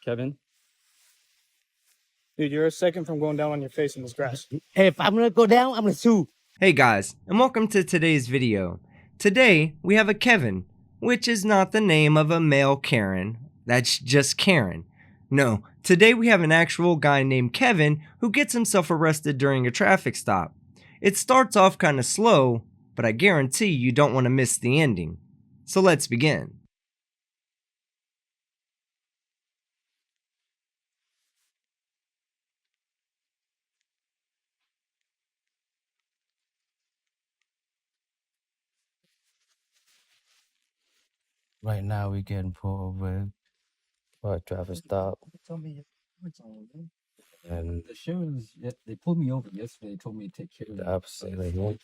Kevin? Dude, you're a second from going down on your face in this grass. Hey, if I'm gonna go down, I'm gonna sue. Hey guys, and welcome to today's video. Today, we have a Kevin, which is not the name of a male Karen. That's just Karen. No, today we have an actual guy named Kevin who gets himself arrested during a traffic stop. It starts off kinda slow, but I guarantee you don't want to miss the ending. So let's begin. Right now, we getting pulled over for a traffic stop. And The sheriffs, they pulled me over yesterday. They told me to take care of the opposite, like, what?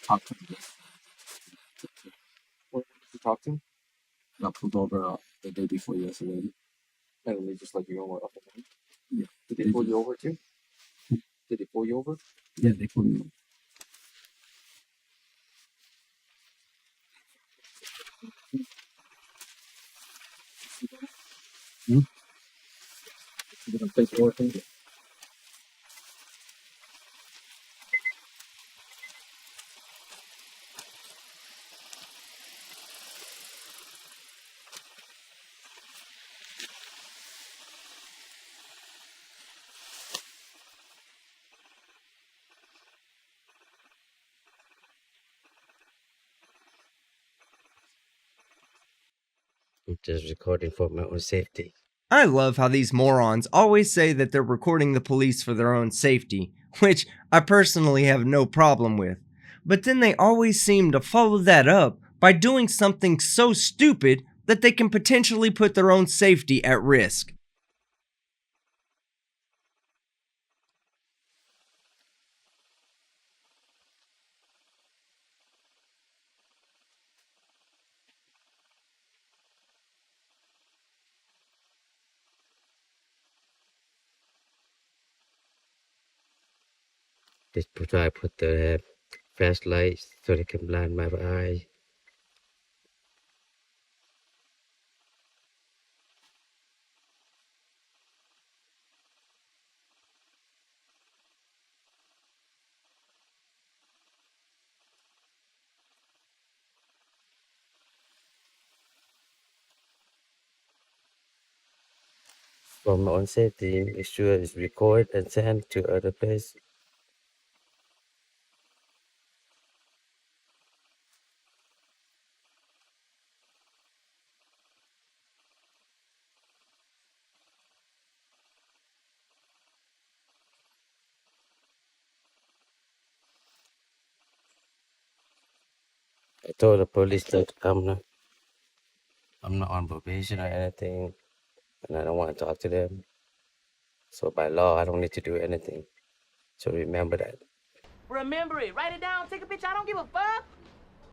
Talk to him yesterday. What did you talk to him? I got pulled over the day before yesterday. And they just let you go up and down? Yeah. Did they pull you over too? Did they pull you over? Yeah, they pulled me over. You gonna place your thing? I'm just recording for my own safety. I love how these morons always say that they're recording the police for their own safety, which I personally have no problem with. But then they always seem to follow that up by doing something so stupid that they can potentially put their own safety at risk. They try to put the flashlights so they can blind my eye. For my own safety, make sure it's record and send to other place. I told the police that I'm not on probation or anything, and I don't want to talk to them. So by law, I don't need to do anything. So remember that. Remember it. Write it down. Take a picture. I don't give a fuck.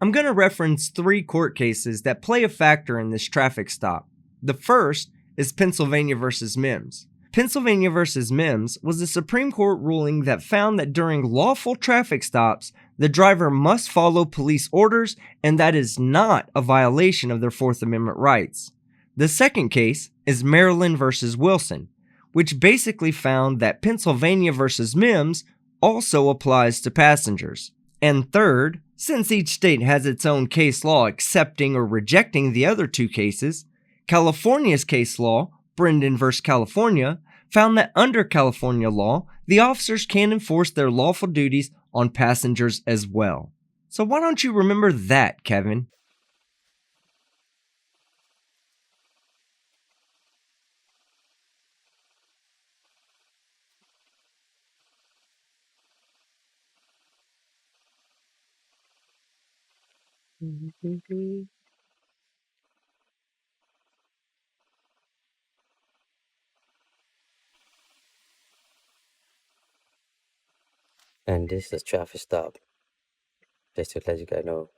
I'm going to reference 3 court cases that play a factor in this traffic stop. The first is Pennsylvania versus Mims. Pennsylvania versus Mims was a Supreme Court ruling that found that during lawful traffic stops, the driver must follow police orders, and that is not a violation of their Fourth Amendment rights. The second case is Maryland versus Wilson, which basically found that Pennsylvania versus Mims also applies to passengers. And third, since each state has its own case law accepting or rejecting the other 2 cases, California's case law, Brendan vs. California, found that under California law, the officers can enforce their lawful duties on passengers as well. So why don't you remember that, Kevin? And this is traffic stop. Just to let you guys know.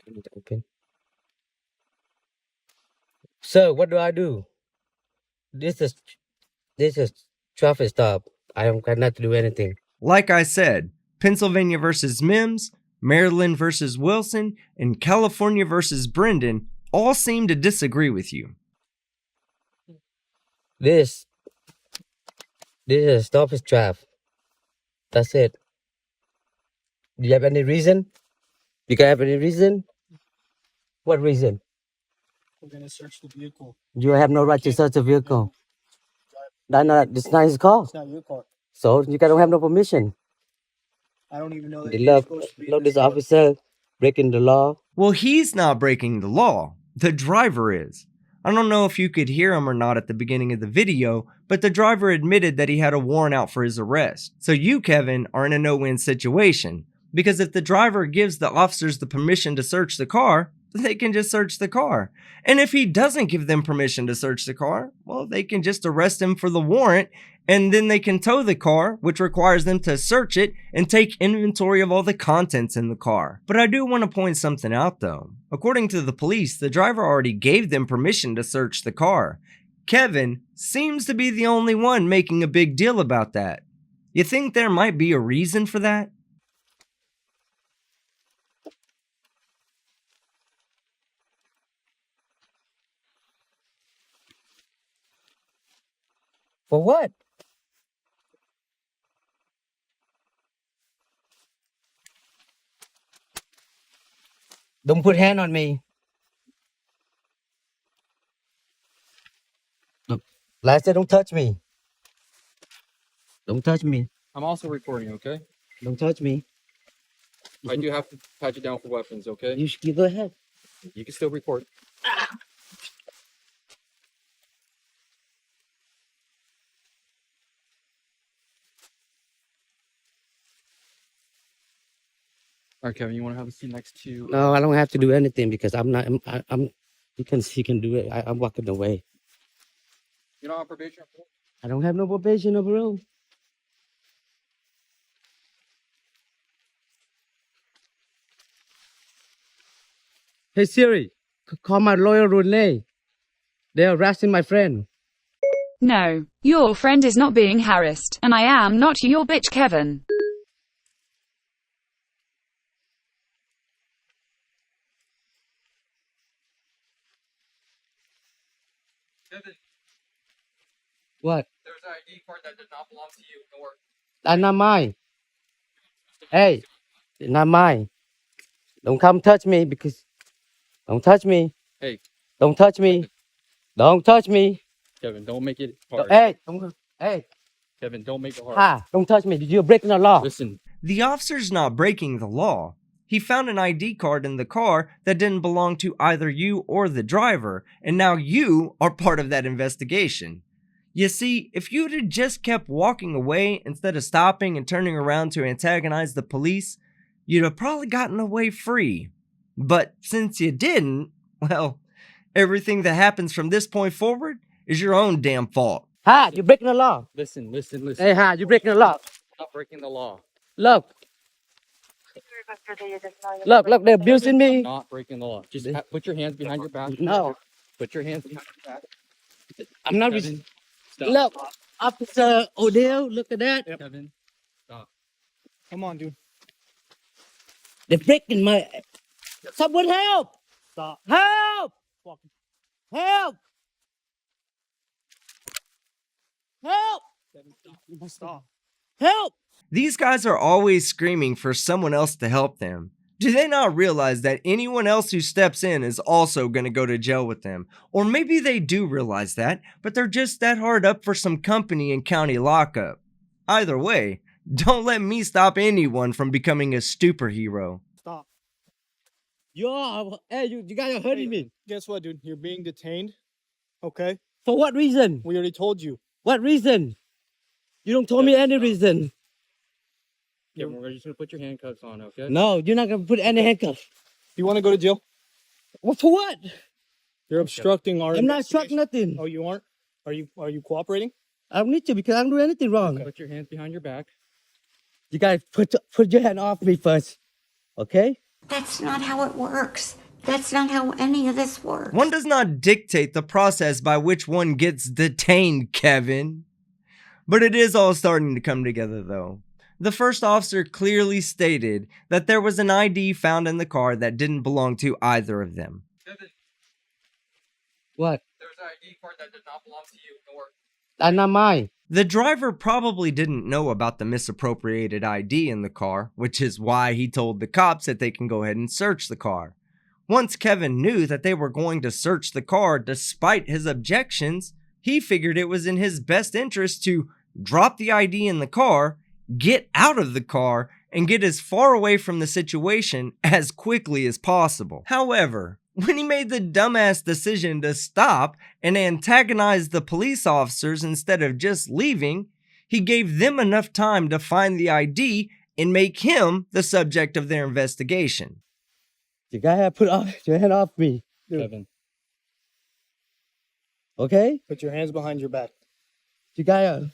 You need to open. Sir, what do I do? This is traffic stop. Cannot do anything. Like I said, Pennsylvania versus Mims, Maryland versus Wilson, and California versus Brendan all seem to disagree with you. This is stop his traffic. That's it. Do you have any reason? You can have any reason? What reason? We're gonna search the vehicle. You have no right to search a vehicle. It's not his car. It's not your car. So you don't have no permission. I don't even know that They you're love supposed to be in this car. officer breaking the law. Well, he's not breaking the law. The driver is. I don't know if you could hear him or not at the beginning of the video, but the driver admitted that he had a warrant out for his arrest. So you, Kevin, are in a no-win situation. Because if the driver gives the officers the permission to search the car, they can just search the car. And if he doesn't give them permission to search the car, well, they can just arrest him for the warrant, and then they can tow the car, which requires them to search it and take inventory of all the contents in the car. But I do want to point something out though. According to the police, the driver already gave them permission to search the car. Kevin seems to be the only one making a big deal about that. You think there might be a reason for that? For what? Don't put hand on me. Look, like I said, don't touch me. Don't touch me. I'm also recording, okay? Don't touch me. I do have to pat you down for weapons, okay? You go ahead. You can still record. All right, Kevin, you want to have a seat next to... No, I don't have to do anything because I'm not. He can do it. I'm walking away. You're not on probation? I don't have no probation, no bro. Hey Siri, call my lawyer Renee. They're arresting my friend. No, your friend is not being harassed, and I am not your bitch, Kevin. Kevin, What? there's an ID card that did not belong to you. Don't worry. That's not mine. Hey, it's not mine. Don't come touch me because. Don't touch me. Hey, Don't touch me. Don't touch me. Kevin, don't make it hard. Hey, Kevin, don't make it hard. ha! Don't touch me. You're breaking the law. Listen, The officer's not breaking the law. He found an ID card in the car that didn't belong to either you or the driver, and now you are part of that investigation. You see, if you'd have just kept walking away instead of stopping and turning around to antagonize the police, you'd have probably gotten away free. But since you didn't, well, everything that happens from this point forward is your own damn fault. Ha! You're breaking the law. listen. Hey, ha! You're breaking the law. Stop breaking the law. Look, they're abusing me. Not breaking the law. Just put your hands behind your back. No, Put your hands behind your back. I'm not. Kevin, stop. Look, Officer Odell, look at that. Kevin, stop. Come on, dude. They're breaking my. Someone help! Stop. Help! Fucking Help! Help! stop. Help! These guys are always screaming for someone else to help them. Do they not realize that anyone else who steps in is also going to go to jail with them? Or maybe they do realize that, but they're just that hard up for some company in county lockup. Either way, don't let me stop anyone from becoming a superhero. Stop. Hey, you guys are hurting me. Guess what, dude? You're being detained. Okay? For what reason? We already told you. What reason? You don't tell me any reason. Kevin, we're just gonna put your handcuffs on, okay? No, you're not gonna put any handcuffs. You want to go to jail? Well, for what? You're obstructing our I'm not struck investigation. nothing. Oh, you aren't? Are you cooperating? I don't need to because I don't do anything wrong. Put your hands behind your back. You guys put your hand off me first, okay? That's not how it works. That's not how any of this works. One does not dictate the process by which one gets detained, Kevin. But it is all starting to come together, though. The first officer clearly stated that there was an ID found in the car that didn't belong to either of them. What? There's an ID card that did not belong to you, nor... That's not mine. The driver probably didn't know about the misappropriated ID in the car, which is why he told the cops that they can go ahead and search the car. Once Kevin knew that they were going to search the car despite his objections, he figured it was in his best interest to drop the ID in the car, get out of the car, and get as far away from the situation as quickly as possible. However, when he made the dumbass decision to stop and antagonize the police officers instead of just leaving, he gave them enough time to find the ID and make him the subject of their investigation. You gotta put your hand off me. Kevin, Okay? put your hands behind your back. You gotta.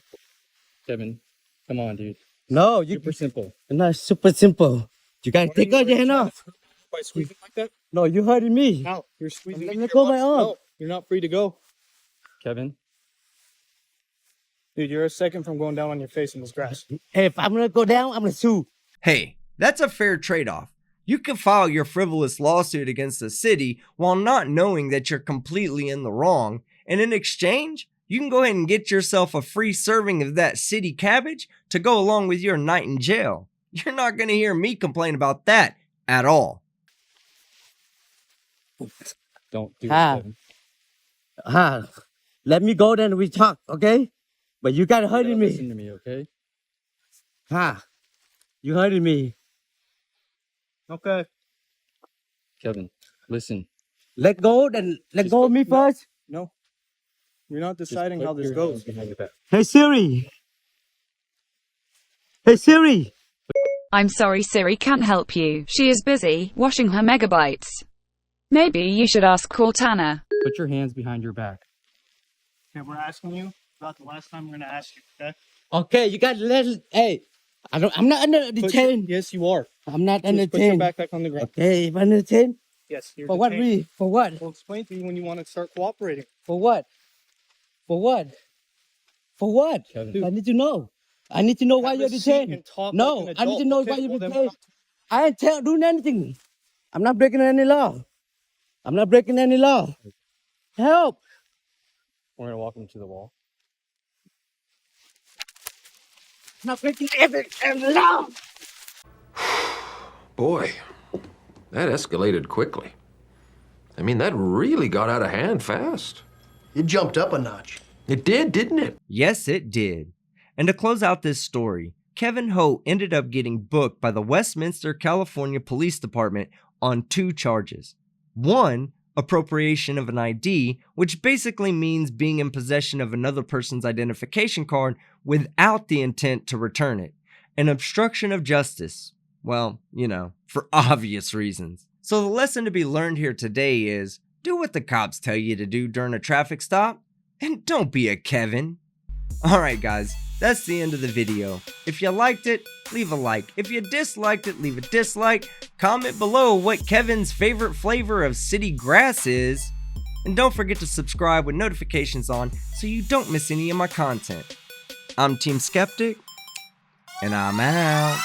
Kevin, come on, dude. No, you. Super simple. It's not super simple. You gotta What are take you out your hand trying off. to- By squeezing like that? No, you hurting me. Now you're squeezing. Let your go of my arm. arm. No, you're not free to go. Kevin. Dude, you're a second from going down on your face in this grass. Hey, if I'm gonna go down, I'm gonna sue. Hey, that's a fair trade-off. You can file your frivolous lawsuit against the city while not knowing that you're completely in the wrong, and in exchange, you can go ahead and get yourself a free serving of that city cabbage to go along with your night in jail. You're not going to hear me complain about that at all. Don't do Ah. it, Kevin. Let me go, then we talk, okay? But you gotta hurting me. Listen to me, okay? You hurting me. Okay. Kevin, listen. Let go, then let Just go of put- me no. first. No. You're not Just deciding put how this your goes. hands behind your back. Hey Siri. Hey Siri. I'm sorry, Siri can't help you. She is busy washing her megabytes. Maybe you should ask Cortana. Put your hands behind your back. Okay, we're asking you about the last time we're gonna ask you, okay? Okay, you gotta let. Hey, I'm not under detained. Yes, you are. I'm not Just put your entertained. backpack on the ground. Okay, if I'm entertained. Yes, you're For what detained. reason? For what? We'll explain to you when you want to start cooperating. For what? For what? For what? Kevin. I need to know. I need to know why Have you're a seat detained. and talk No, like an I need to adult, know okay? why you're Well, then detained. I ain't doing anything. I'm not breaking any law. I'm not breaking any law. Help! We're gonna walk him to the wall. I'm not breaking any law. Boy, that escalated quickly. I mean, that really got out of hand fast. It jumped up a notch. It did, didn't it? Yes, it did. And to close out this story, Kevin Ho ended up getting booked by the Westminster, California Police Department on 2 charges. One, appropriation of an ID, which basically means being in possession of another person's identification card without the intent to return it. And obstruction of justice. Well, you know, for obvious reasons. So the lesson to be learned here today is, do what the cops tell you to do during a traffic stop, and don't be a Kevin. Alright guys, that's the end of the video. If you liked it, leave a like. If you disliked it, leave a dislike. Comment below what Kevin's favorite flavor of city grass is. And don't forget to subscribe with notifications on so you don't miss any of my content. I'm Team Skeptic, and I'm out.